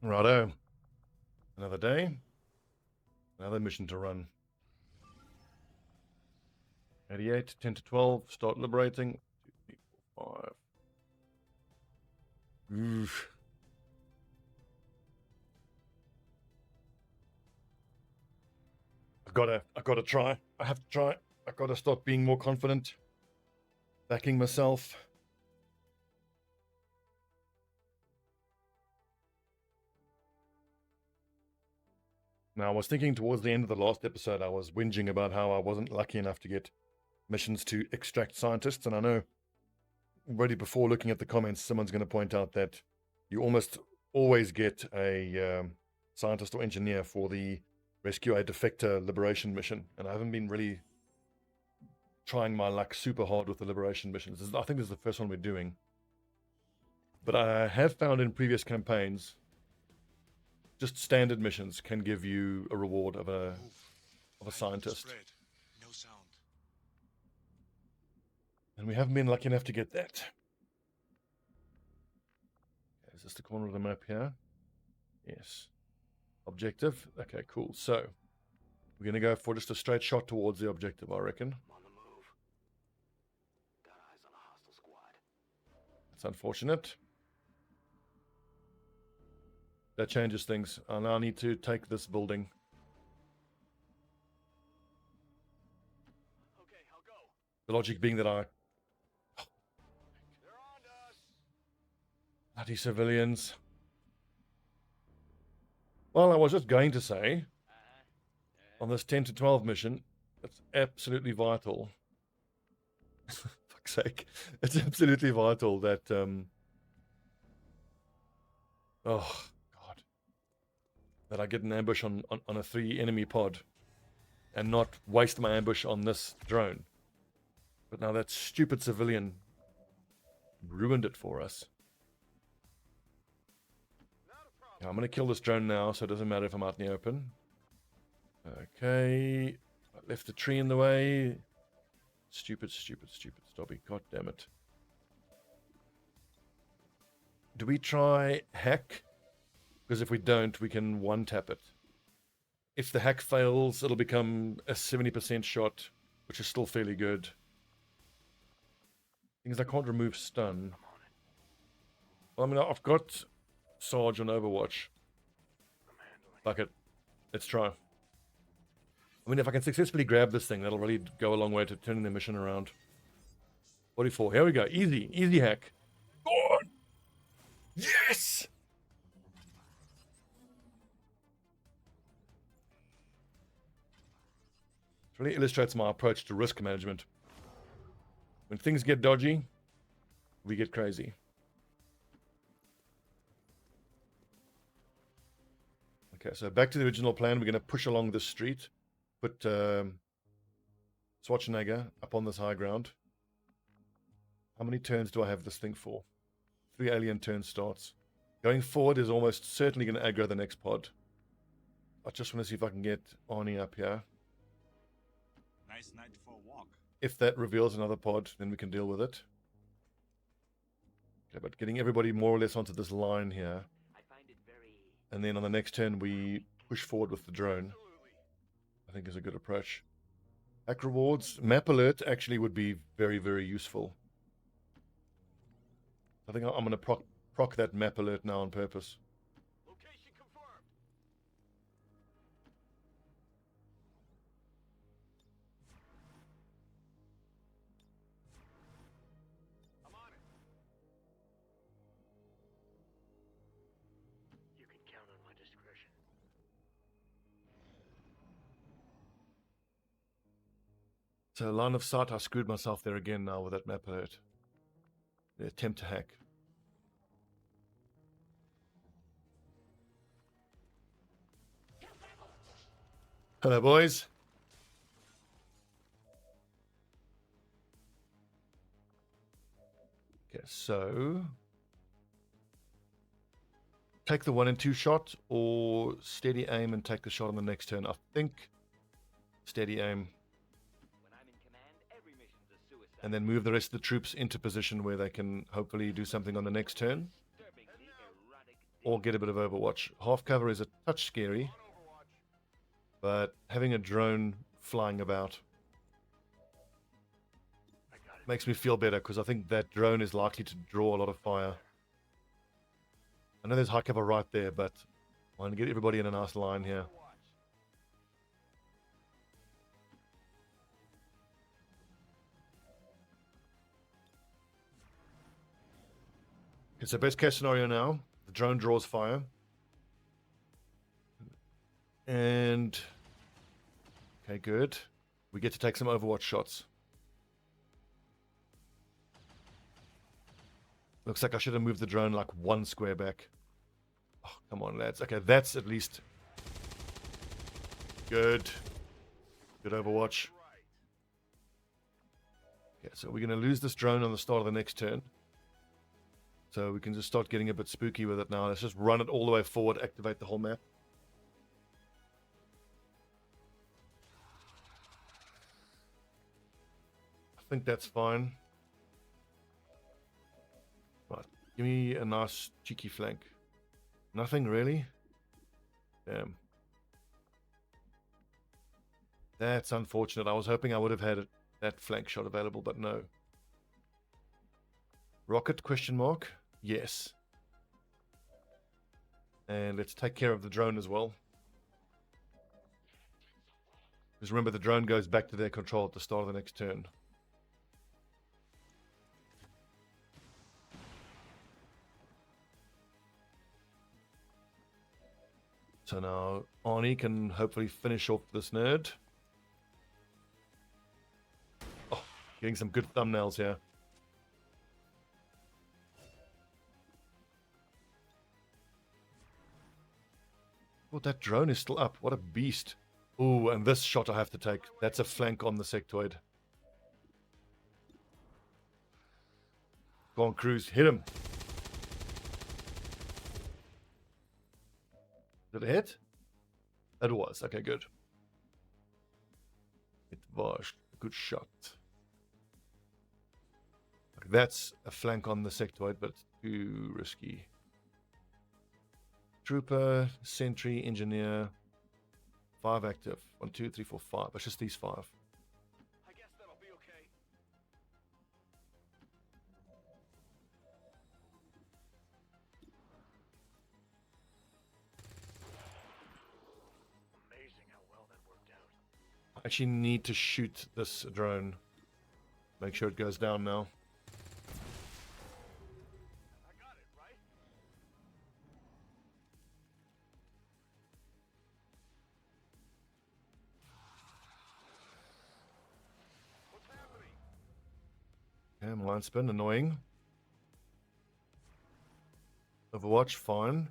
Righto. Another day. Another mission to run. 88, 10 to 12. Start liberating. 2, 3, 4, 5. Oof. I gotta try. I have to try. I gotta start being more confident. Backing myself. Now, I was thinking towards the end of the last episode, I was whinging about how I wasn't lucky enough to get missions to extract scientists, and I know already before looking at the comments, someone's going to point out that you almost always get a scientist or engineer for the rescue a defector liberation mission, and I haven't been really trying my luck super hard with the liberation missions. I think this is the first one we're doing, but I have found in previous campaigns just standard missions can give you a reward of a scientist. No sound. And we haven't been lucky enough to get that. Is this the corner of the map here? Yes. Objective. Okay, cool. So we're going to go for just a straight shot towards the objective, I reckon. I'm on the move. Got eyes on a hostile squad. That's unfortunate. That changes things. I now need to take this building. Okay, I'll go. The logic being that I... They're on us. Bloody civilians. Well, I was just going to say, on this 10 to 12 mission, it's absolutely vital. Fuck's sake. It's absolutely vital that... oh, God. That I get an ambush on a 3 enemy pod and not waste my ambush on this drone. But now that stupid civilian ruined it for us. Yeah, I'm going to kill this drone now, so it doesn't matter if I'm out in the open. Okay. I left the tree in the way. Stupid, stupid, stupid Stobbie. God damn it. Do we try hack? Because if we don't, we can one-tap it. If the hack fails, it'll become a 70% shot, which is still fairly good. Things I can't remove stun. Well, I mean, I've got Sarge on Overwatch. Fuck it. Let's try. I mean, if I can successfully grab this thing, that'll really go a long way to turning the mission around. 44. Here we go. Easy. Easy hack. Go on! Yes! It really illustrates my approach to risk management. When things get dodgy, we get crazy. Okay, so back to the original plan. We're going to push along this street. Put Schwarzenegger up on this high ground. How many turns do I have this thing for? 3 alien turn starts. Going forward is almost certainly going to aggro the next pod. I just want to see if I can get Arnie up here. Nice night for a walk. If that reveals another pod, then we can deal with it. Okay, but getting everybody more or less onto this line here. I find it very... And then on the next turn, we push forward with the drone. I think is a good approach. Hack rewards. Map alert actually would be very, very useful. I think I'm going to proc that map alert now on purpose. Location confirmed. I'm on it. You can count on my discretion. So line of sight, I screwed myself there again now with that map alert. The attempt to hack. Hello, boys. Okay, so take the 1 and 2 shot, or steady aim and take the shot on the next turn. I think steady aim. When I'm in command, every mission's a suicide. And then move the rest of the troops into position where they can hopefully do something on the next turn. Disturbingly erotic or get a bit of Overwatch. Half cover is a touch scary, but having a drone flying about makes me feel better because I think that drone is likely to draw a lot of fire. I know there's high cover right there, but I want to get everybody in a nice line here. It's the best case scenario now. The drone draws fire. And okay, good. We get to take some Overwatch shots. Looks like I should have moved the drone like 1 square back. Oh, come on, lads. Okay, that's at least good. Good Overwatch. Okay, so we're going to lose this drone on the start of the next turn. So we can just start getting a bit spooky with it now. Let's just run it all the way forward, activate the whole map. I think that's fine. Right, give me a nice cheeky flank. Nothing really? Damn. That's unfortunate. I was hoping I would have had that flank shot available, but no. Rocket, question mark? Yes. And let's take care of the drone as well. Because remember, the drone goes back to their control at the start of the next turn. So now Arnie can hopefully finish off this nerd. Oh, getting some good thumbnails here. Oh, that drone is still up. What a beast. Oh, and this shot I have to take. That's a flank on the sectoid. Go on, Cruz. Hit him. Did it hit? It was. Okay, good. It was a good shot. Okay, that's a flank on the sectoid, but it's too risky. Trooper, sentry, engineer. 5 active. 1, 2, 3, 4, 5. It's just these 5. I guess that'll be okay. Amazing how well that worked out. I actually need to shoot this drone. Make sure it goes down now. I got it, right? What's happening? Okay, line spin, annoying. Overwatch, fine.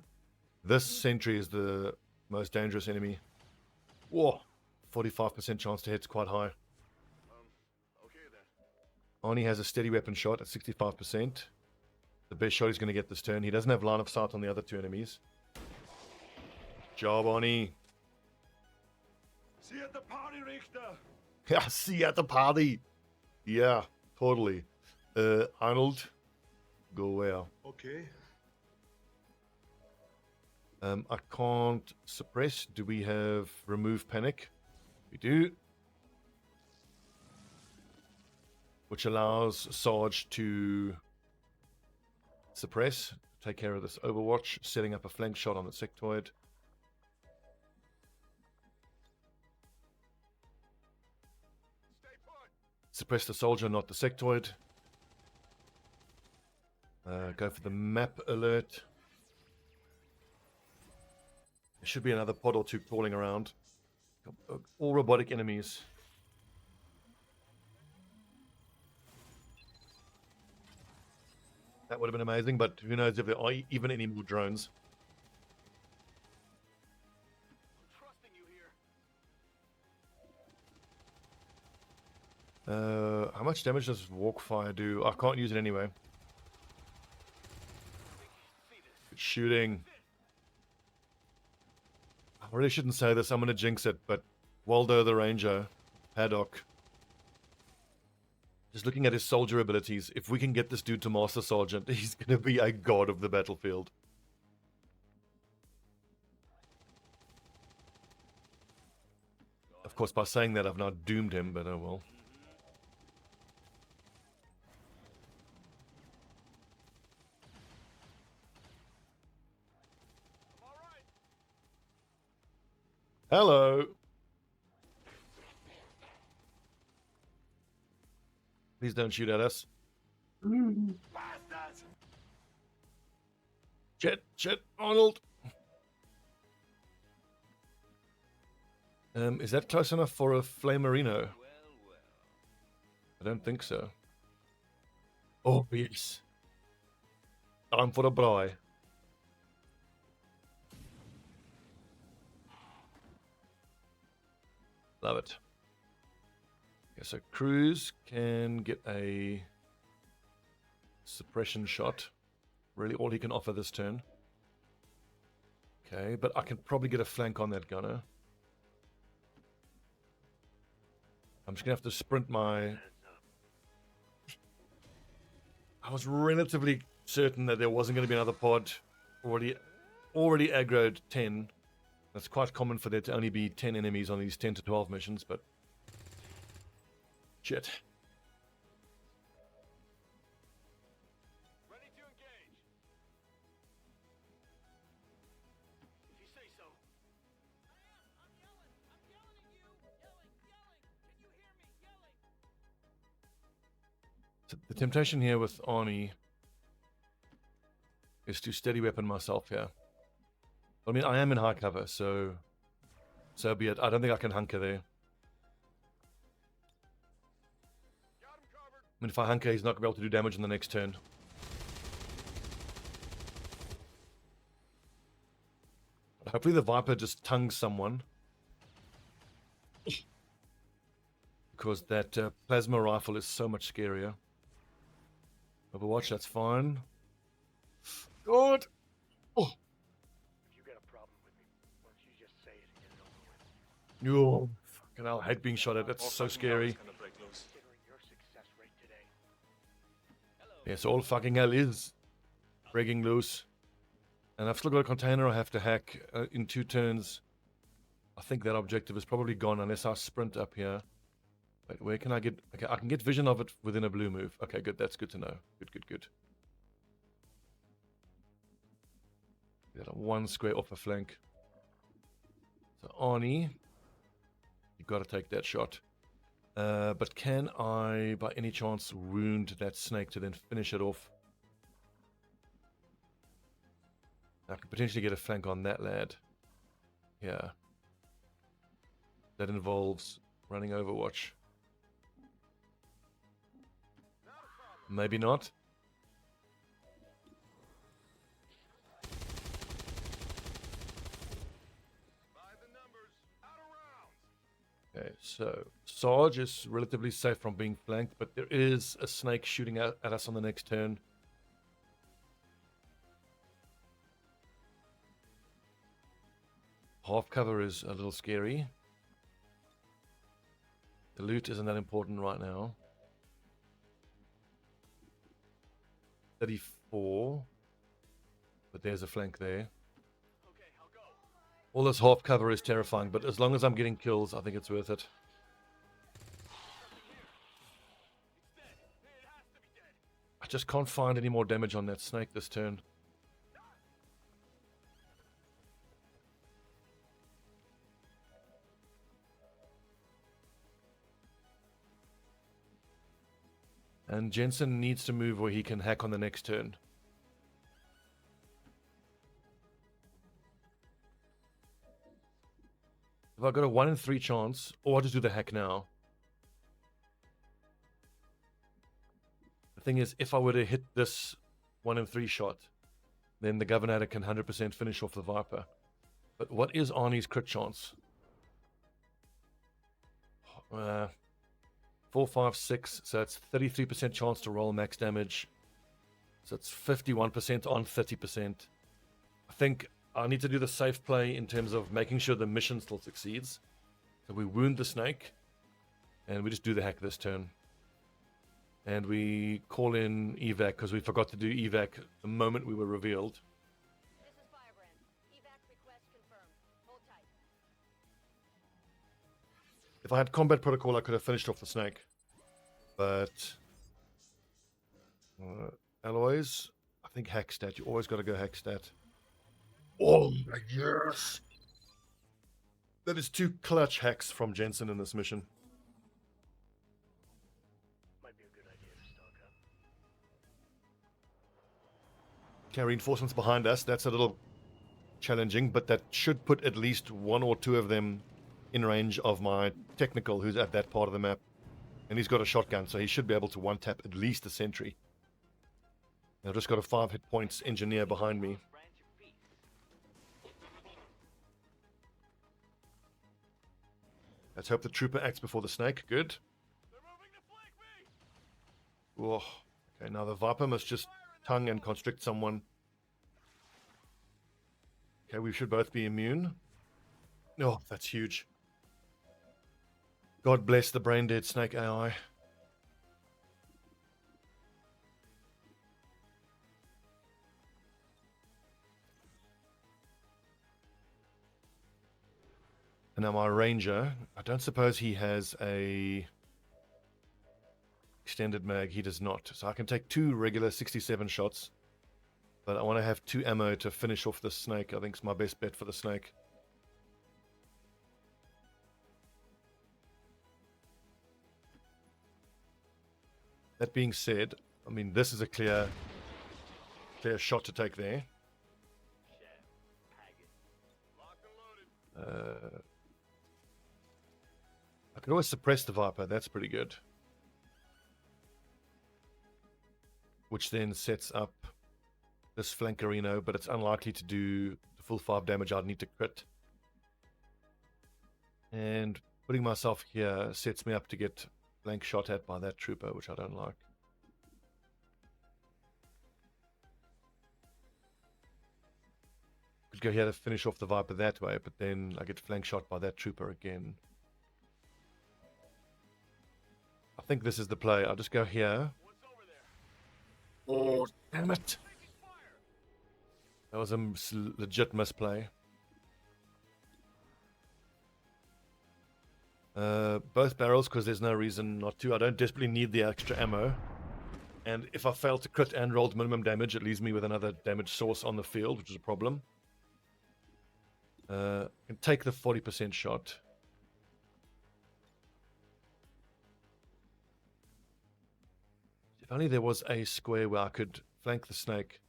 This sentry is the most dangerous enemy. Whoa, 45% chance to hit's quite high. Okay then. Arnie has a steady weapon shot at 65%. The best shot he's going to get this turn. He doesn't have line of sight on the other 2 enemies. Job, Arnie. See you at the party, Richter. Yeah, see you at the party. Yeah, totally. Arnold, go where? Okay. I can't suppress. Do we have remove panic? We do. Which allows Sarge to suppress. Take care of this Overwatch. Setting up a flank shot on the sectoid. Stay put. Suppress the soldier, not the sectoid. Go for the map alert. There should be another pod or 2 crawling around. All robotic enemies. That would have been amazing, but who knows if there are even any more drones. I'm trusting you here. How much damage does walk fire do? I can't use it anyway. See this. Good shooting. I really shouldn't say this. I'm going to jinx it, but Waldo the Ranger, Haddock. Just looking at his soldier abilities, if we can get this dude to Master Sergeant, he's going to be a god of the battlefield. Of course, by saying that, I've now doomed him, but oh well. Hello. Please don't shoot at us. Shit, Arnold. Is that close enough for a Flamerino? I don't think so. Oh, yes. Time for a braai. Love it. Okay, so Cruz can get a suppression shot. Really all he can offer this turn. Okay, but I can probably get a flank on that gunner. I'm just going to have to sprint my... I was relatively certain that there wasn't going to be another pod. Already aggroed 10. That's quite common for there to only be 10 enemies on these 10 to 12 missions, but... Shit. Ready to engage. If you say so. I'm yelling at you. Yelling. Can you hear me? Yelling. So the temptation here with Arnie is to steady weapon myself here. I mean, I am in high cover, so be it. I don't think I can hunker there. I mean, if I hunker, he's not going to be able to do damage in the next turn. Hopefully the Viper just tongues someone. Because that plasma rifle is so much scarier. Overwatch, that's fine. God! Oh! If you got a problem with me, why don't you just say it and get it over with? Yo, fucking hell, I hate being shot at. That's so scary. Considering your success rate today. Yes, all fucking hell is breaking loose. And I've still got a container I have to hack in 2 turns. I think that objective is probably gone unless I sprint up here. Wait, where can I get... Okay, I can get vision of it within a blue move. Okay, good. That's good to know. Good. Got 1 square off a flank. So, Arnie, you've got to take that shot. But can I, by any chance, wound that snake to then finish it off? I could potentially get a flank on that lad. Yeah. That involves running Overwatch. Maybe not. Okay, so Sarge is relatively safe from being flanked, but there is a snake shooting at us on the next turn. Half cover is a little scary. The loot isn't that important right now. 34. But there's a flank there. All this half cover is terrifying, but as long as I'm getting kills, I think it's worth it. I just can't find any more damage on that snake this turn. And Jensen needs to move where he can hack on the next turn. If I've got a 1 in 3 chance, or I'll just do the hack now. The thing is, if I were to hit this 1 in 3 shot, then the Governor can 100% finish off the Viper. But what is Arnie's crit chance? 4, 5, 6, so it's 33% chance to roll max damage. So it's 51% on 30%. I think I need to do the safe play in terms of making sure the mission still succeeds. So we wound the snake, and we just do the hack this turn. And we call in evac because we forgot to do evac the moment we were revealed. This is Firebrand. Evac request confirmed. Hold tight. If I had combat protocol, I could have finished off the snake. But alloys, I think hack stat. You always got to go hack stat. Oh my yes! That is 2 clutch hacks from Jensen in this mission. Might be a good idea to stock up. Okay, reinforcements behind us. That's a little challenging, but that should put at least 1 or 2 of them in range of my technical, who's at that part of the map. And he's got a shotgun, so he should be able to one-tap at least a sentry. I've just got a 5 hit points engineer behind me. Let's hope the trooper acts before the snake. Good. They're moving to flank me. Oh. Okay, now the Viper must just tongue and constrict someone. Okay, we should both be immune. Oh, that's huge. God bless the brain-dead snake AI. And now my ranger, I don't suppose he has a extended mag. He does not. So I can take 2 regular 67 shots. But I want to have 2 ammo to finish off the snake. I think it's my best bet for the snake. That being said, I mean, this is a clear shot to take there. I could always suppress the Viper. That's pretty good. Which then sets up this flankerino, but it's unlikely to do the full 5 damage I'd need to crit. And putting myself here sets me up to get flank shot at by that trooper, which I don't like. Could go here to finish off the Viper that way, but then I get flank shot by that trooper again. I think this is the play. I'll just go here. Oh, damn it. That was a legit misplay. Both barrels, because there's no reason not to. I don't desperately need the extra ammo. And if I fail to crit and rolled minimum damage, it leaves me with another damage source on the field, which is a problem. I can take the 40% shot. If only there was a square where I could flank the snake,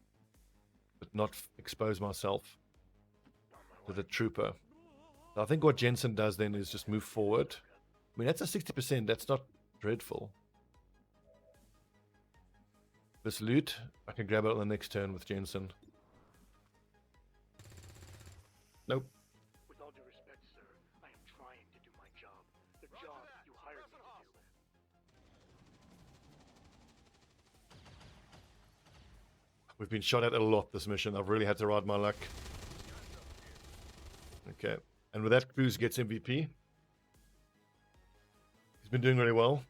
but not expose myself to the trooper. So I think what Jensen does then is just move forward. I mean, that's a 60%. That's not dreadful. This loot, I can grab it on the next turn with Jensen. Nope. With all due respect, sir, I am trying to do my job. The job you hired me to do. We've been shot at a lot this mission. I've really had to ride my luck. Okay. And with that, Cruz gets MVP. He's been doing really well.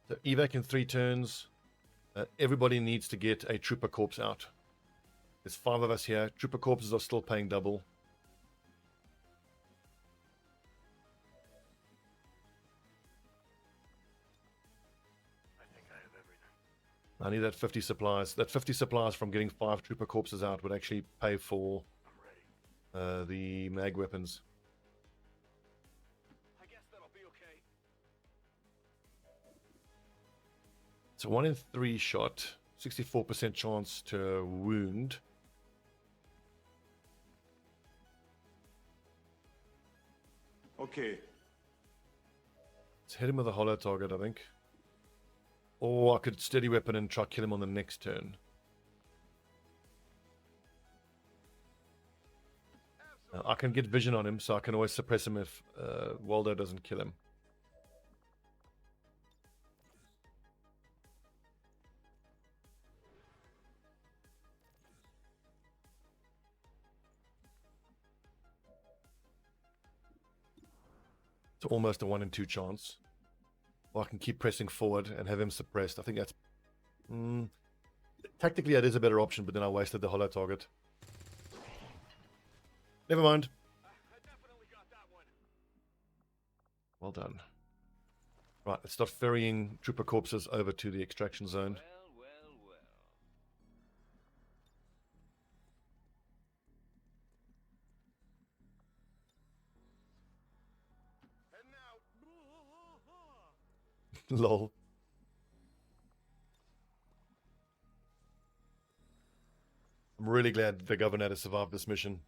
So evac in 3 turns. Everybody needs to get a trooper corpse out. There's 5 of us here. Trooper corpses are still paying double. I think I have everything. I need that 50 supplies. That 50 supplies from getting 5 trooper corpses out would actually pay for I'm ready. the mag weapons. I guess that'll be okay. It's a 1 in 3 shot. 64% chance to wound. Okay. Let's hit him with a hollow target, I think. Or I could steady weapon and try kill him on the next turn. I can get vision on him, so I can always suppress him if Waldo doesn't kill him. It's almost a 1 in 2 chance. Or I can keep pressing forward and have him suppressed. I think that's... tactically, that is a better option, but then I wasted the hollow target. Never mind. I definitely got that one. Well done. Right, let's start ferrying trooper corpses over to the extraction zone. Well. Heading out. Lol. I'm really glad the governor has survived this mission.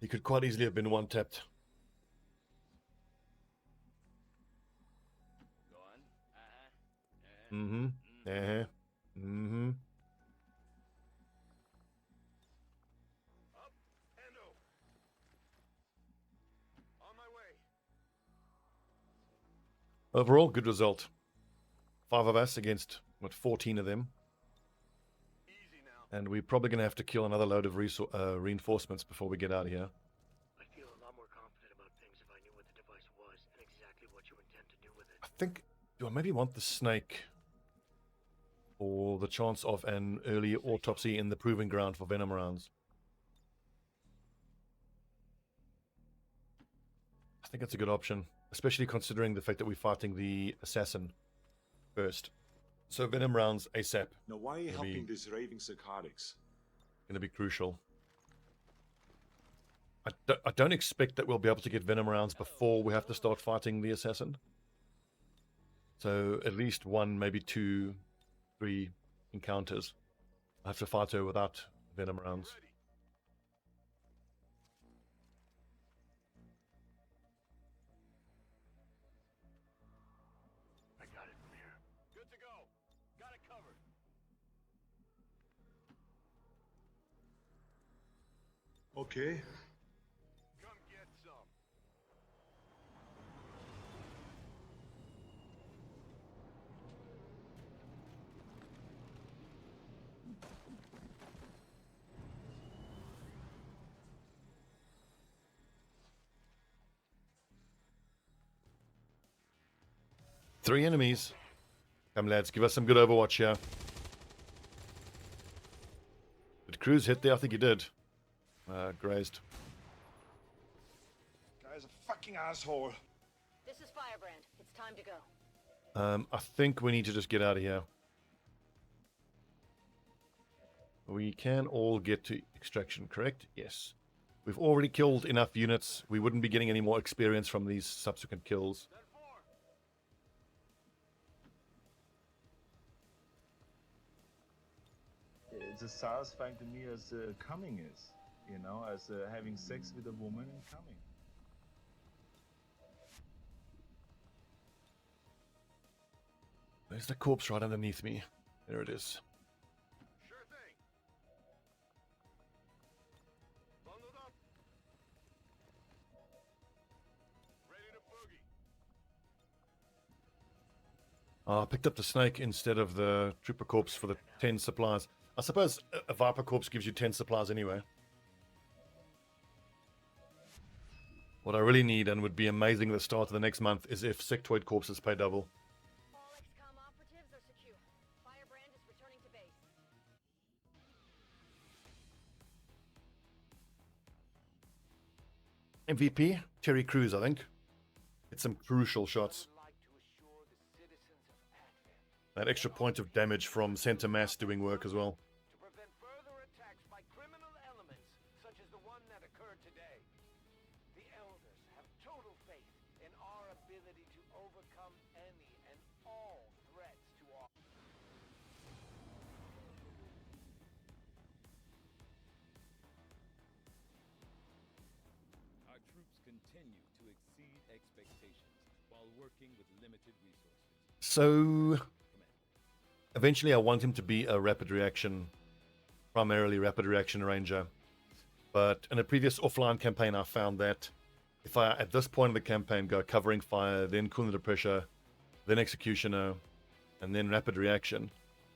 He could quite easily have been one-tapped. Go on. Mm-hmm. Mm-hmm. Up and over. On my way. Overall, good result. 5 of us against, 14 of them. Easy now. And we're probably going to have to kill another load of reinforcements before we get out of here. I'd feel a lot more confident about things if I knew what the device was and exactly what you intend to do with it. I think, do I maybe want the snake for the chance of an early autopsy in the proving ground for venom rounds? I think it's a good option, especially considering the fact that we're fighting the assassin first. So venom rounds ASAP Now, why are you Gonna be- helping these raving psychotics? going to be crucial. I don't expect that we'll be able to get venom rounds before we have to start fighting the assassin. So at least 1, maybe 2, 3 encounters. I have to fight her without venom rounds. Ready. I got it from here. Good to go. Got it covered. Okay. Come get some. Three enemies. Come lads, give us some good Overwatch here. Did Cruz hit there? I think he did. Grazed. Guy's a fucking asshole. This is Firebrand. It's time to go. I think we need to just get out of here. We can all get to extraction, correct? Yes. We've already killed enough units. We wouldn't be getting any more experience from these subsequent kills. Then four. It's as satisfying to me as coming is, you know, as having sex with a woman and coming. There's the corpse right underneath me. There it is. Sure thing. Bundled up. Ready to boogie. I picked up the snake instead of the trooper corpse for the 10 supplies. I suppose a viper corpse gives you 10 supplies anyway. What I really need, and would be amazing at the start of the next month, is if sectoid corpses pay double. All XCOM operatives are secure. Firebrand is returning to base. MVP, Terry Crews, I think. It's some crucial shots. I'd like to assure the citizens of Advent That extra point of damage from center mass doing work as well. to prevent further attacks by criminal elements such as the one that occurred today. The elders have total faith in our ability to overcome any and all threats to our Our troops continue to exceed expectations while working with limited resources. So, Command. eventually I want him to be a rapid reaction, primarily rapid reaction ranger. But in a previous offline campaign, I found that if I, at this point of the campaign, go covering fire, then cool under pressure, then executioner, and then rapid reaction,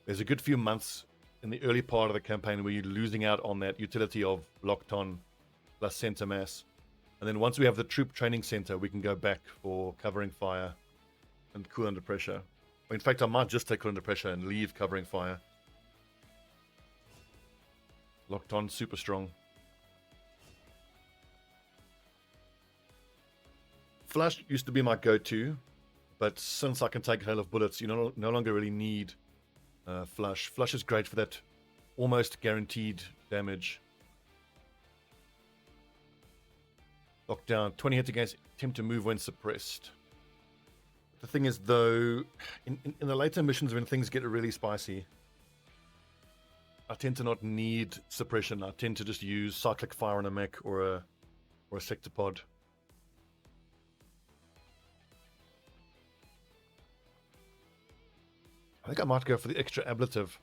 there's a good few months in the early part of the campaign where you're losing out on that utility of locked on plus center mass. And then once we have the troop training center, we can go back for covering fire and cool under pressure. In fact, I might just take cool under pressure and leave covering fire. Locked on, super strong. Flash used to be my go-to, but since I can take hail of bullets, you no longer really need Flash. Flash is great for that almost guaranteed damage. Lockdown, 20 hits against attempt to move when suppressed. The thing is, though, in the later missions when things get really spicy, I tend to not need suppression. I tend to just use cyclic fire on a mech or a sectopod. I think I might go for the extra ablative.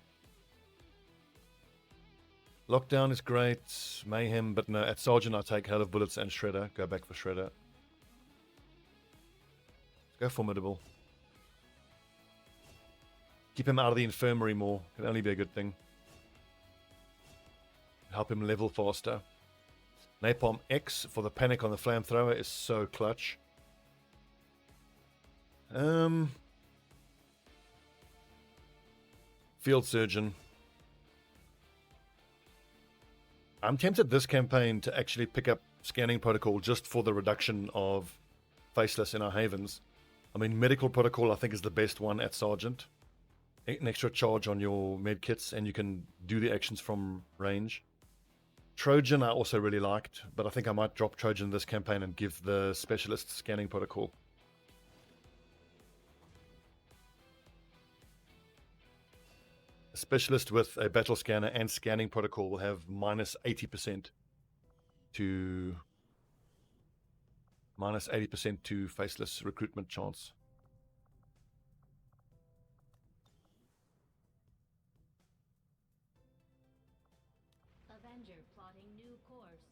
Lockdown is great, mayhem, but no, at Sergeant I take hail of bullets and Shredder. Go back for Shredder. Go formidable. Keep him out of the infirmary more. Can only be a good thing. Help him level faster. Napalm X for the panic on the flamethrower is so clutch. Field Surgeon. I'm tempted this campaign to actually pick up Scanning Protocol just for the reduction of Faceless in our havens. I mean, Medical Protocol I think is the best one at Sergeant. An extra charge on your med kits and you can do the actions from range. Trojan I also really liked, but I think I might drop Trojan this campaign and give the Specialist Scanning Protocol. A Specialist with a Battle Scanner and Scanning Protocol will have minus 80% to Faceless recruitment chance. Avenger plotting new course.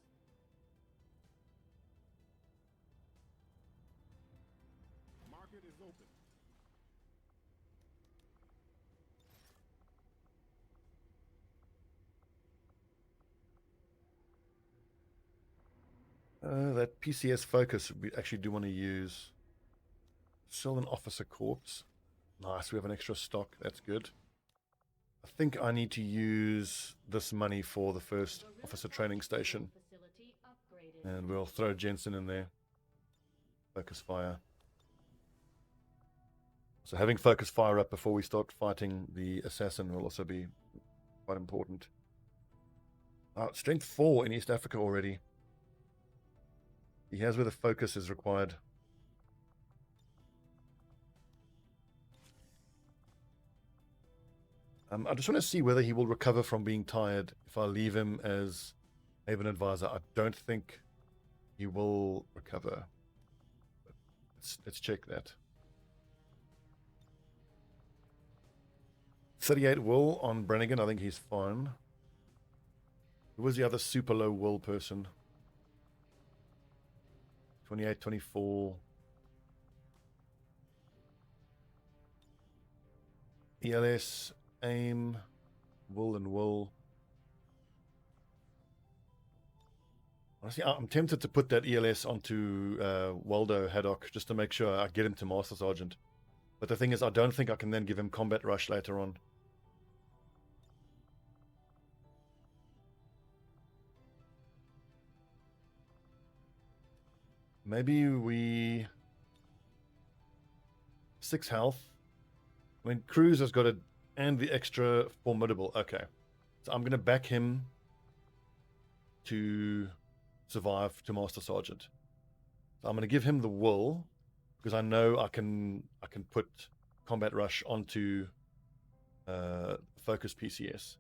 Market is open. That PCS focus we actually do want to use. Sell an officer corpse. Nice, we have an extra stock. That's good. I think I need to use this money for the first officer training station. And we'll throw Jensen in there. Focus fire. So having focus fire up before we start fighting the assassin will also be quite important. Strength 4 in East Africa already. He has where the focus is required. I just want to see whether he will recover from being tired if I leave him as Haven Advisor. I don't think he will recover. Let's check that. 38 will on Brannigan. I think he's fine. Who was the other super low will person? 28, 24. ELS, aim, will and will. Honestly, I'm tempted to put that ELS onto Waldo Haddock just to make sure I get him to Master Sergeant. But the thing is, I don't think I can then give him Combat Rush later on. Maybe we... 6 health. I mean, Cruz has got it, and the extra formidable. Okay. So I'm going to back him to survive to Master Sergeant. So I'm going to give him the will, because I know I can put Combat Rush onto Focus PCS.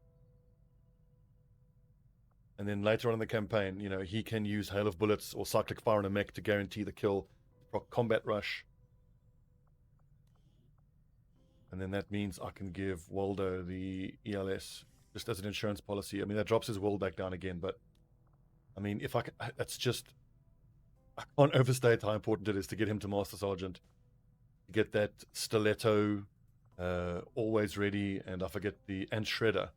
And then later on in the campaign, you know, he can use Hail of Bullets or Cyclic Fire on a mech to guarantee the kill. Proc Combat Rush. And then that means I can give Waldo the ELS just as an insurance policy. I mean, that drops his will back down again, but I mean, if I can, that's just, I can't overstate how important it is to get him to Master Sergeant. Get that stiletto always ready, and I forget and Shredder.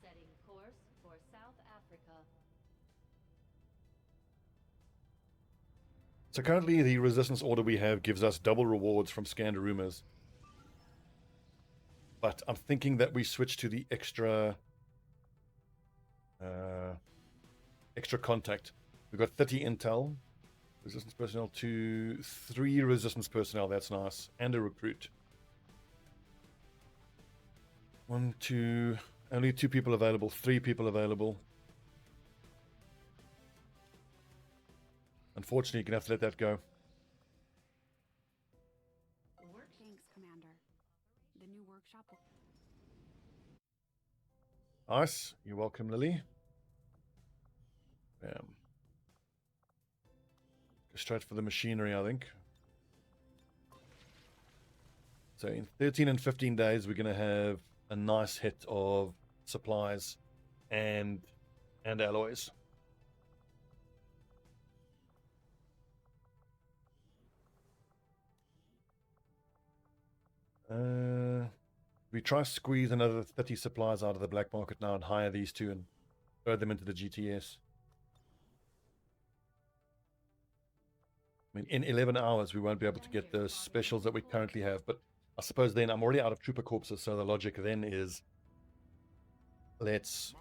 Setting course for South Africa. So currently the resistance order we have gives us double rewards from scanned rumors. But I'm thinking that we switch to the extra Extra contact. We've got 30 intel. Resistance personnel to 3 resistance personnel. That's nice. And a recruit. 1, 2. Only 2 people available. 3 people available. Unfortunately, you're going to have to let that go. Thanks, Commander. The new workshop will... Nice. You're welcome, Lily. Bam. Go straight for the machinery, I think. So in 13 and 15 days, we're going to have a nice hit of supplies and alloys. We try to squeeze another 30 supplies out of the black market now and hire these 2 and throw them into the GTS. I mean, in 11 hours, we won't be able to get the specials that we currently have, but I suppose then I'm already out of trooper corpses, so the logic then is let's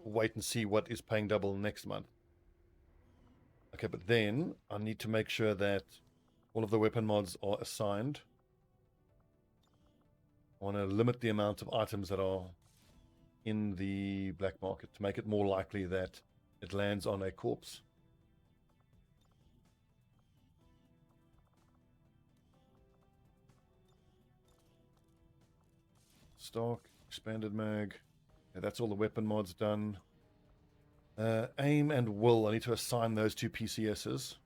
wait and see what is paying double next month. Okay, but then I need to make sure that all of the weapon mods are assigned. I want to limit the amount of items that are in the black market to make it more likely that it lands on a corpse. Stock, expanded mag. Yeah, that's all the weapon mods done. Aim and will. I need to assign those 2 PCSs.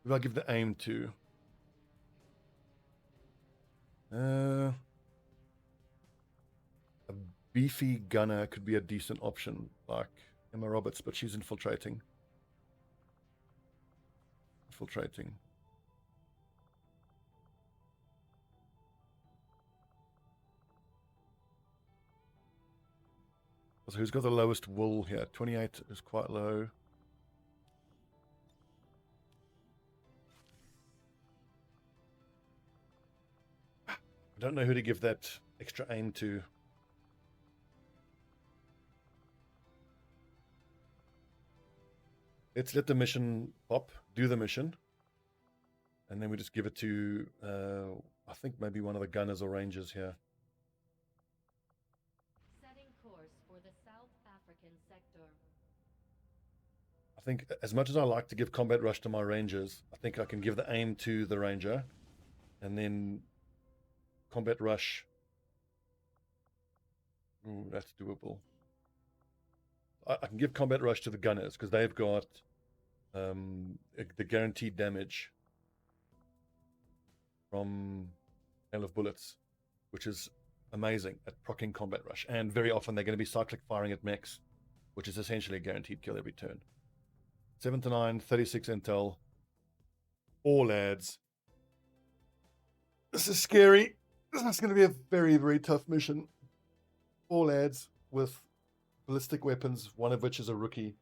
Who do I give the aim to? A beefy gunner could be a decent option, like Emma Roberts, but she's infiltrating. So who's got the lowest wool here? 28 is quite low. I don't know who to give that extra aim to. Let's let the mission pop, do the mission, and then we just give it to, I think maybe one of the gunners or rangers here. Setting course for the South African sector. I think as much as I like to give combat rush to my rangers, I think I can give the aim to the ranger, and then combat rush. Ooh, that's doable. I can give combat rush to the gunners because they've got the guaranteed damage from hail of bullets, which is amazing at proccing combat rush. And very often they're going to be cyclic firing at mechs, which is essentially a guaranteed kill every turn. 7 to 9, 36 intel. 4 lads. This is scary. This is going to be a very, very tough mission. 4 lads with ballistic weapons, one of which is a rookie.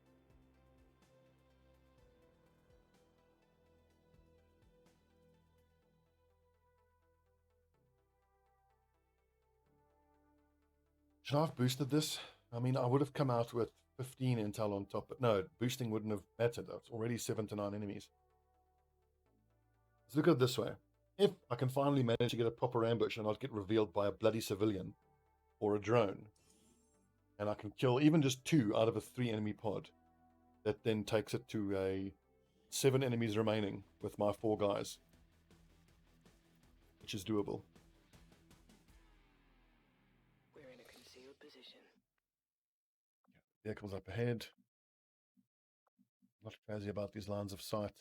Should I have boosted this? I mean, I would have come out with 15 intel on top, but no, boosting wouldn't have mattered. That's already 7 to 9 enemies. Let's look at it this way. If I can finally manage to get a proper ambush and not get revealed by a bloody civilian or a drone, and I can kill even just 2 out of a 3 enemy pod, that then takes it to a 7 enemies remaining with my 4 guys, which is doable. We're in a concealed position. Vehicles up ahead. Not crazy about these lines of sight.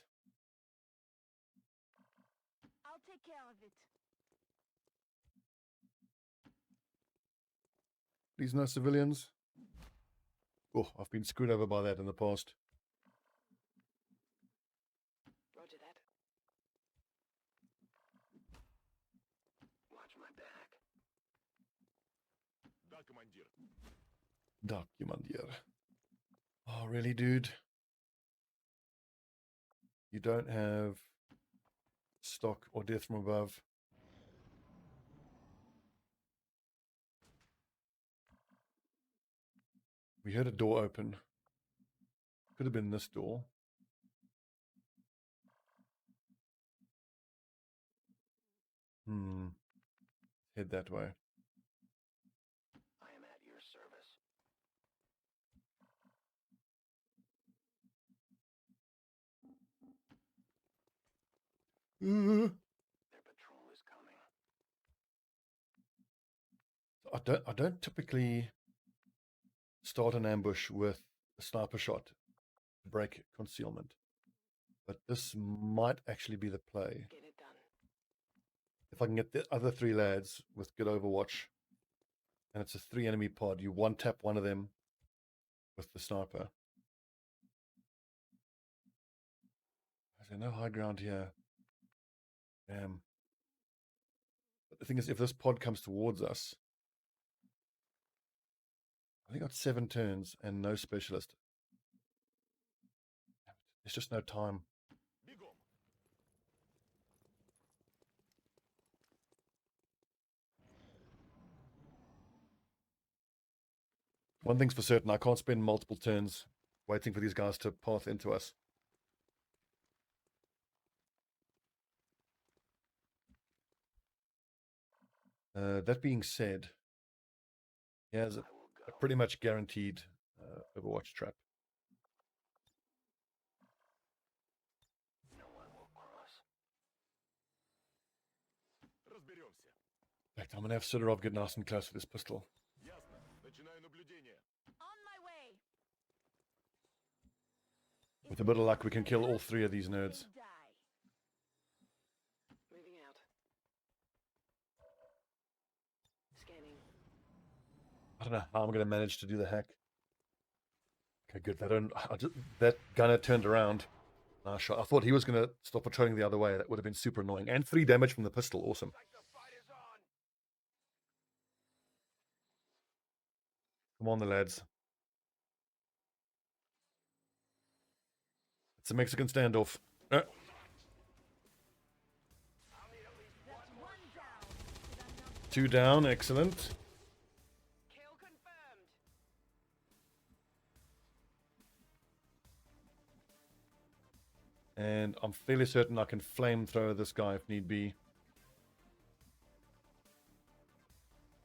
I'll take care of it. Please no civilians. Oh, I've been screwed over by that in the past. Roger that. Watch my back. Да, командир. Da, commander. Oh, really, dude? You don't have stock or death from above. We heard a door open. Could have been this door. Head that way. I am at your service. Their patrol is coming. I don't typically start an ambush with a sniper shot to break concealment, but this might actually be the play. Get it done. If I can get the other 3 lads with good overwatch, and it's a 3 enemy pod, you one tap one of them with the sniper. Is there no high ground here? Damn. But the thing is, if this pod comes towards us, I think I got 7 turns and no specialist. There's just no time. Бегом. One thing's for certain, I can't spend multiple turns waiting for these guys to path into us. That being said, he has a pretty much guaranteed Overwatch trap. No one will cross. Разберемся. In fact, I'm going to have Sidorov get nice and close with this pistol. Ясно. Начинаю наблюдение. On my way. With a bit of luck, we can kill all 3 of these nerds. Die. Moving out. Scanning. I don't know how I'm going to manage to do the hack. Okay, good. That gunner turned around. Shot. I thought he was going to stop patrolling the other way. That would have been super annoying. And 3 damage from the pistol. Awesome. Like the fight is on. Come on, the lads. It's a Mexican standoff. I'll need at least one more shot. 2 down. Excellent. Kill confirmed. And I'm fairly certain I can flamethrower this guy if need be.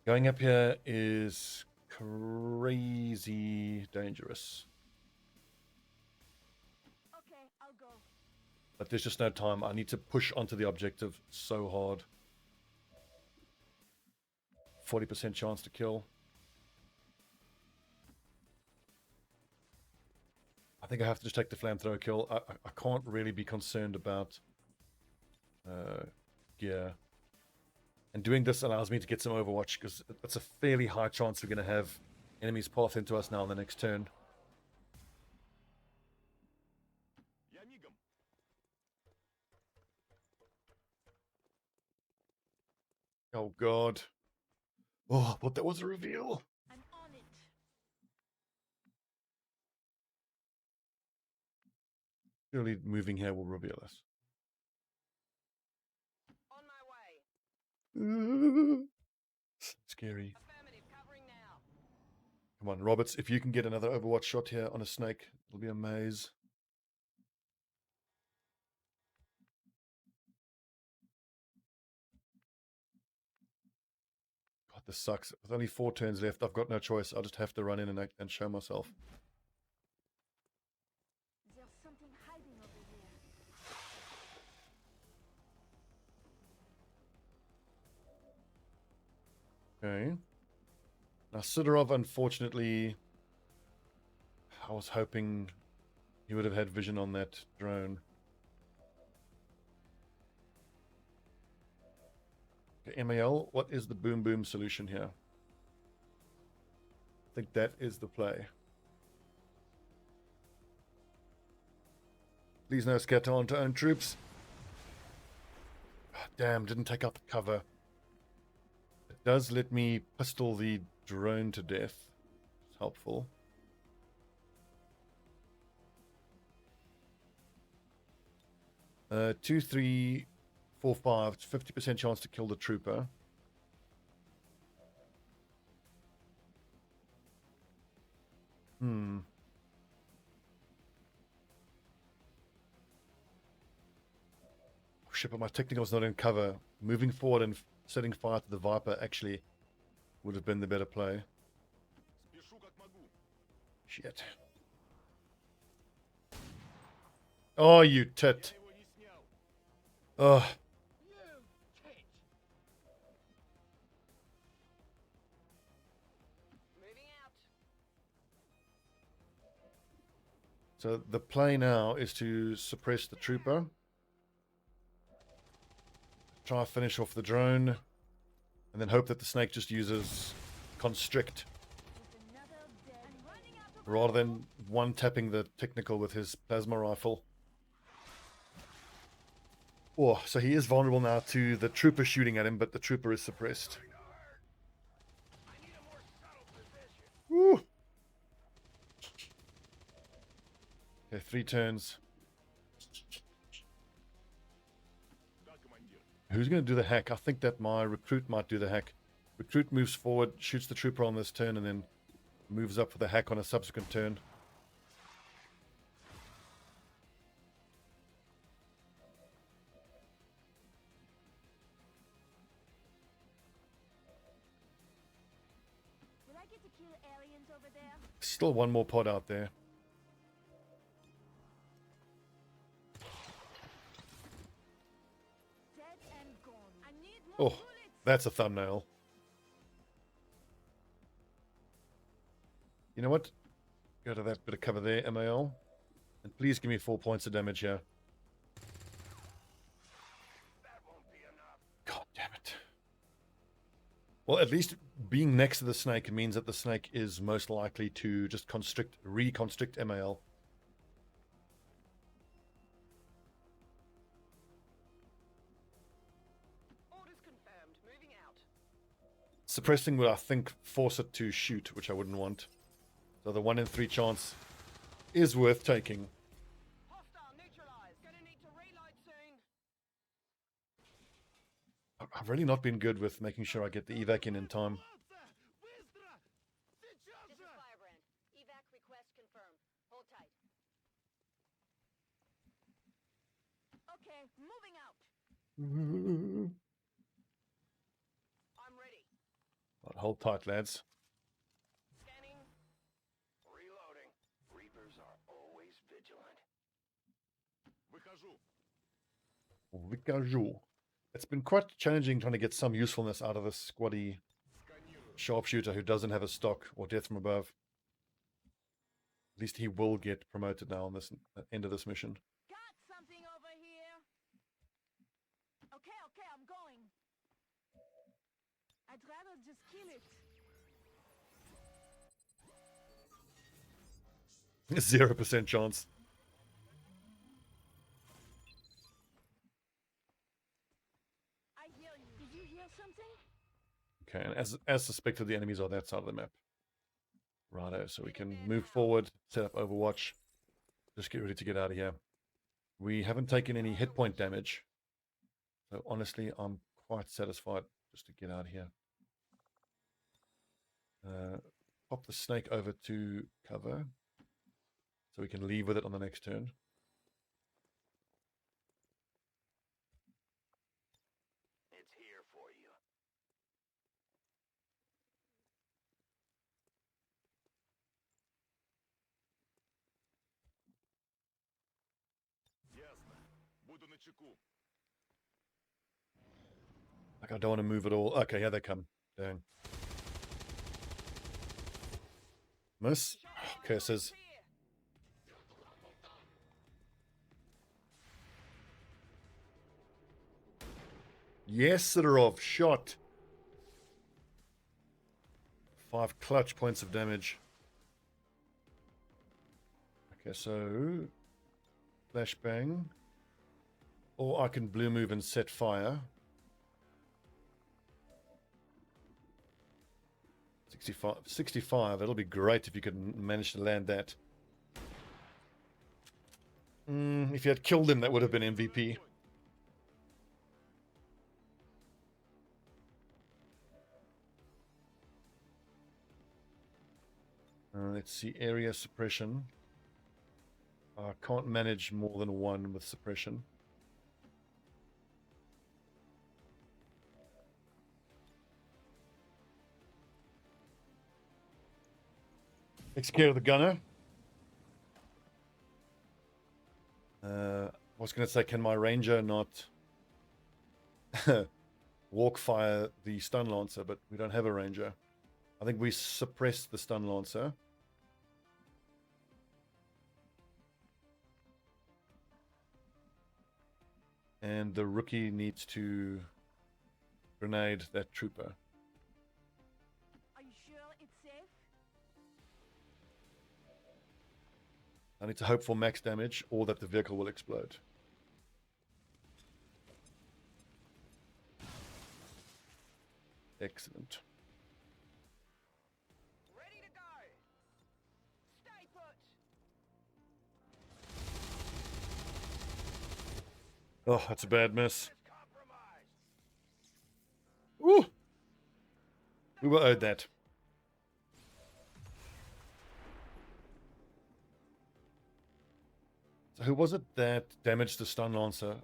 Going up here is crazy dangerous. Okay, I'll go. But there's just no time. I need to push onto the objective so hard. 40% chance to kill. I think I have to just take the flamethrower kill. I can't really be concerned about gear. And doing this allows me to get some Overwatch, because it's a fairly high chance we're going to have enemies path into us now on the next turn. Я мигом. Oh god. Oh, but that was a reveal. I'm on it. Surely moving here will reveal us. On my way. Scary. Affirmative. Covering now. Come on, Roberts, if you can get another Overwatch shot here on a snake, it'll be a maze. God, this sucks. With only 4 turns left, I've got no choice. I'll just have to run in and show myself. There's something hiding over here. Okay. Now, Sidorov, unfortunately, I was hoping he would have had vision on that drone. Okay, MAL, what is the boom boom solution here? I think that is the play. Please no scatter onto own troops. Damn, didn't take out the cover. It does let me pistol the drone to death. It's helpful. Uh, 2, 3, 4, 5. 50% chance to kill the trooper. Shit, but my technical's not in cover. Moving forward and setting fire to the Viper actually would have been the better play. Спешу как могу. Shit. Oh, you tit. Я его не снял. Oh, Moving out. so the play now is to suppress the trooper. Try to finish off the drone. And then hope that the snake just uses constrict. Rather than one-tapping the technical with his plasma rifle. Oh, so he is vulnerable now to the trooper shooting at him, but the trooper is suppressed. Woo! Okay, 3 turns. Да, командир. Who's going to do the hack? I think that my recruit might do the hack. Recruit moves forward, shoots the trooper on this turn, and then moves up for the hack on a subsequent turn. Will I get to kill aliens over there? Still one more pod out there. Dead and gone. I need more Oh, bullets. that's a thumbnail. You know what? Go to that bit of cover there, MAL. And please give me 4 points of damage here. God damn it. Well, at least being next to the snake means that the snake is most likely to just reconstrict MAL. Orders confirmed. Moving out. Suppressing would, I think, force it to shoot, which I wouldn't want. So the 1 in 3 chance is worth taking. Hostile neutralized. Gonna need to reload soon. I've really not been good with making sure I get the evac in time. Быстро! Сейчас This же! is Firebrand. Evac request confirmed. Hold tight. Okay, moving out. I'm ready. Hold tight, lads. Scanning. Reloading. Reapers are always vigilant. Выхожу. Vicajou. It's been quite challenging trying to get some usefulness out of this squaddy Сканирую. sharpshooter who doesn't have a stock or death from above. At least he will get promoted now on this end of this mission. Got something over here. Okay, I'm going. I'd rather just kill it. 0% chance. I hear you. Did you hear something? Okay, and as suspected, the enemies are that side of the map. Righto, so we can move forward, set up Overwatch. Just get ready to get out of here. We haven't taken any hit point damage. So honestly, I'm quite satisfied just to get out of here. Pop the snake over to cover. So we can leave with it on the next turn. It's here for you. Ясно. Буду начеку. Like, I don't want to move at all. Okay, here they come. Dang. Miss? Curses. Yes, Sidorov, shot. 5 clutch points of damage. Okay, so flashbang. Or I can blue move and set fire. 65. It'll be great if you could manage to land that. If you had killed him, that would have been MVP. Let's see, area suppression. I can't manage more than one with suppression. Takes care of the gunner. I was going to say, can my ranger not walk fire the stun lancer, but we don't have a ranger. I think we suppress the stun lancer. And the rookie needs to grenade that trooper. Are you sure it's safe? I need to hope for max damage or that the vehicle will explode. Excellent. Ready to go. Stay put. Oh, that's a bad miss. Compromised. Woo! We were owed that. So who was it that damaged the stun lancer?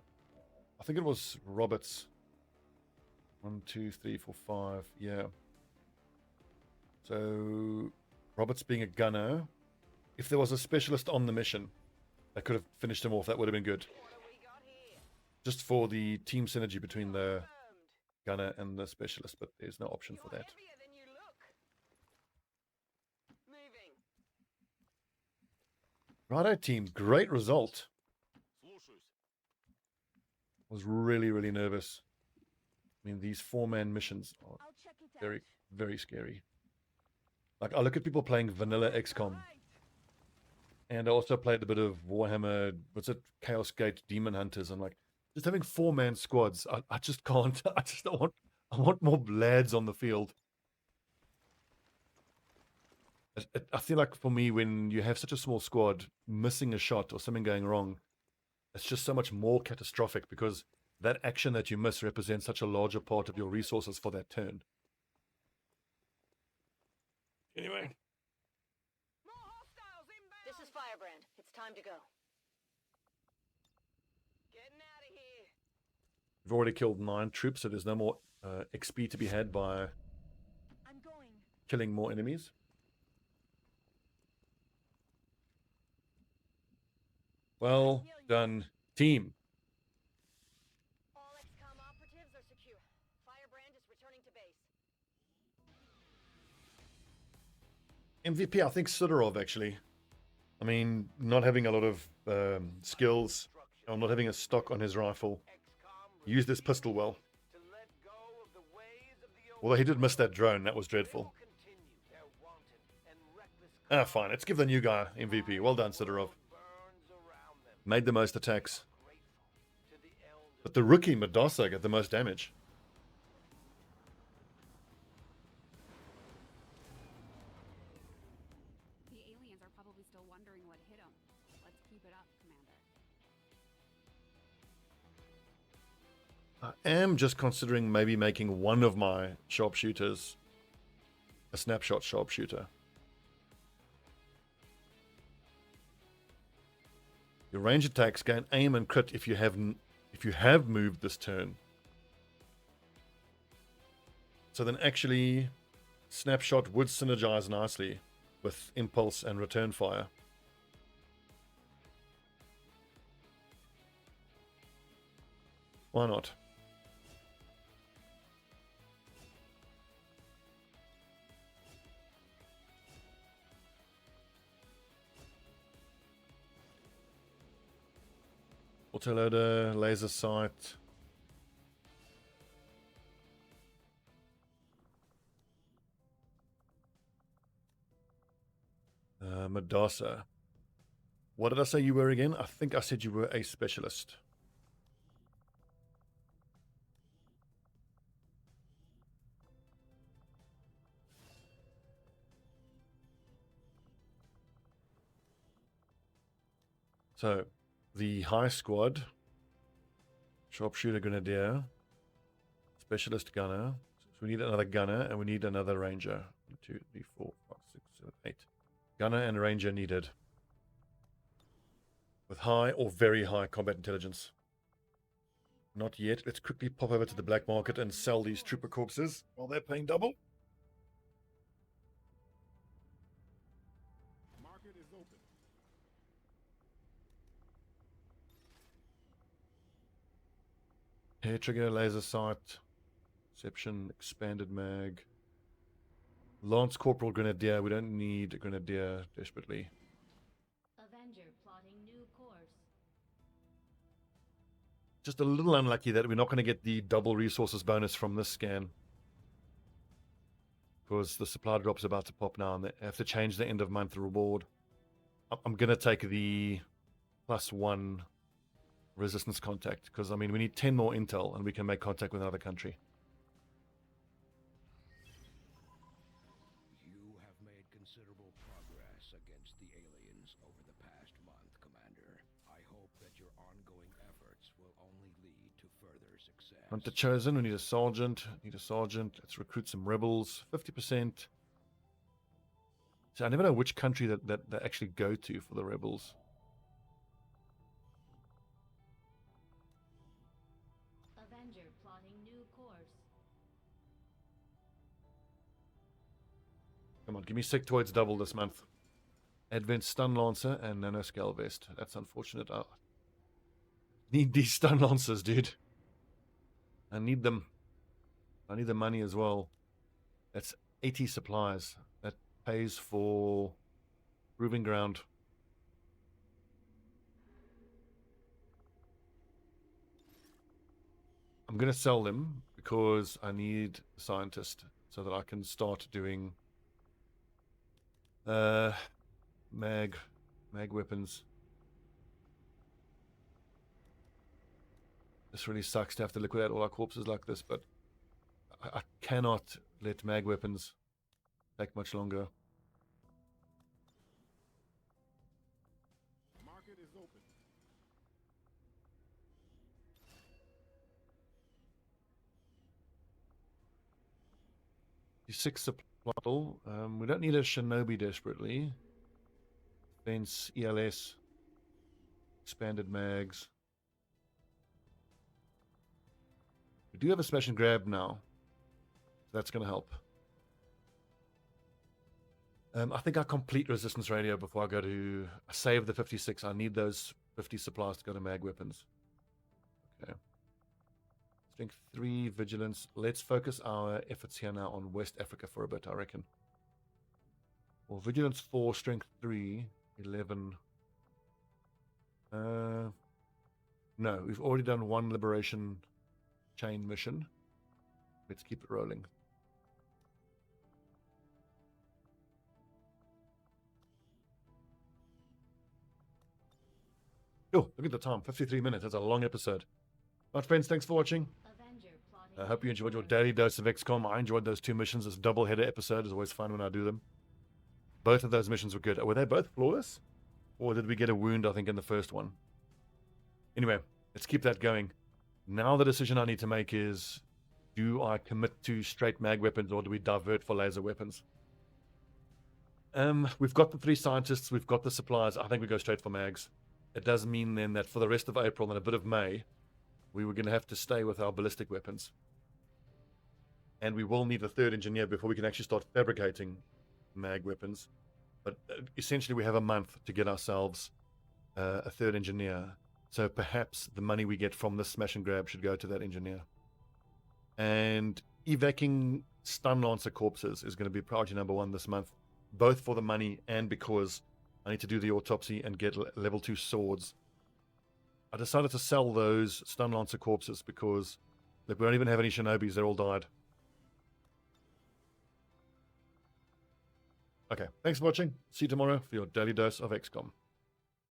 I think it was Roberts. 1, 2, 3, 4, 5. Yeah. So Roberts being a gunner. If there was a specialist on the mission that could have finished him off, that would have been good. What do we got here? Just for the team synergy between the Confirmed. gunner and the specialist, but there's no option for You're that. heavier than you look. Moving. Righto, team. Great result. Слушаюсь. Was really, really nervous. I mean, these 4-man missions are I'll check it out. very, very scary. Like, I look at people playing vanilla XCOM, Right. and I also played a bit of Warhammer, what's it, Chaos Gate Demon Hunters. I'm like, just having 4-man squads, I just can't. I just don't want, I want more lads on the field. I feel like for me, when you have such a small squad, missing a shot or something going wrong, it's just so much more catastrophic because that action that you miss represents such a larger part of your resources for that turn. Anyway. More hostiles inbound. This is Firebrand. It's time to go. Getting out of here. We've already killed 9 troops, so there's no more XP to be had by I'm going. killing more enemies. Well done, team. All XCOM operatives are secure. Firebrand is returning to base. MVP, I think Sidorov, actually. I mean, not having a lot of skills, or not having a stock on his rifle. XCOM He used his pistol well. to let go of the ways of the old. Although he did miss that drone, that was They dreadful. will continue their wanton and reckless Ah, fine. Let's give the new guy MVP. Well done, Sidorov. burns around them. Made the most attacks. Grateful to the elders. But the rookie, Medasa, got the most damage. The aliens are probably still wondering what hit them. Let's keep it up, Commander. I am just considering maybe making one of my sharpshooters a snapshot sharpshooter. Your range attacks gain aim and crit if you have moved this turn. So then actually snapshot would synergize nicely with impulse and return fire. Why not? Autoloader, laser sight. Medasa. What did I say you were again? I think I said you were a specialist. So, the high squad, sharpshooter grenadier, specialist gunner. So we need another gunner and we need another ranger. 1, 2, 3, 4, 5, 6, 7, 8. Gunner and ranger needed. With high or very high combat intelligence. Not yet. Let's quickly pop over to the black market and sell these trooper corpses while they're paying double. Market is open. Hair trigger, laser sight, perception, expanded mag. Lance Corporal Grenadier. We don't need a Grenadier desperately. Avenger plotting new course. Just a little unlucky that we're not going to get the double resources bonus from this scan. Because the supply drop's about to pop now and they have to change the end of month reward. I'm going to take the +1 resistance contact. Because, I mean, we need 10 more intel and we can make contact with another country. You have made considerable progress against the aliens over the past month, Commander. I hope that your ongoing efforts will only lead to further success. Hunter chosen. We need a sergeant. Let's recruit some rebels. 50%. So I never know which country that they actually go to for the rebels. Avenger plotting new course. Come on, give me sectoids double this month. Advent Stun Lancer and Nanoscale Vest. That's unfortunate. I need these Stun Lancers, dude. I need them. I need the money as well. That's 80 supplies. That pays for Proving Ground. I'm going to sell them because I need a scientist so that I can start doing mag weapons. This really sucks to have to liquidate all our corpses like this, but I cannot let mag weapons take much longer. Market is open. Six supply. We don't need a shinobi desperately. Fence, ELS, expanded mags. We do have a smash and grab now. So that's going to help. I think I complete resistance radio before I go to... I save the 56. I need those 50 supplies to go to mag weapons. Okay. Strength 3, vigilance. Let's focus our efforts here now on West Africa for a bit, I reckon. Well, vigilance 4, strength 3, 11. No, we've already done one liberation chain mission. Let's keep it rolling. Oh, look at the time. 53 minutes. That's a long episode. Right, friends, thanks for watching. I hope you enjoyed your daily dose of XCOM. I enjoyed those two missions. This double-header episode is always fun when I do them. Both of those missions were good. Were they both flawless? Or did we get a wound, I think, in the first one? Anyway, let's keep that going. Now the decision I need to make is, do I commit to straight mag weapons or do we divert for laser weapons? We've got the 3 scientists. We've got the supplies. I think we go straight for mags. It does mean then that for the rest of April and a bit of May, we were going to have to stay with our ballistic weapons. And we will need a 3rd engineer before we can actually start fabricating mag weapons. But essentially we have a month to get ourselves a 3rd engineer. So perhaps the money we get from this smash and grab should go to that engineer. And evacuating Stun Lancer corpses is going to be priority number 1 this month. Both for the money and because I need to do the autopsy and get level 2 swords. I decided to sell those Stun Lancer corpses because look, we don't even have any Shinobis. They're all died. Okay, thanks for watching. See you tomorrow for your daily dose of XCOM.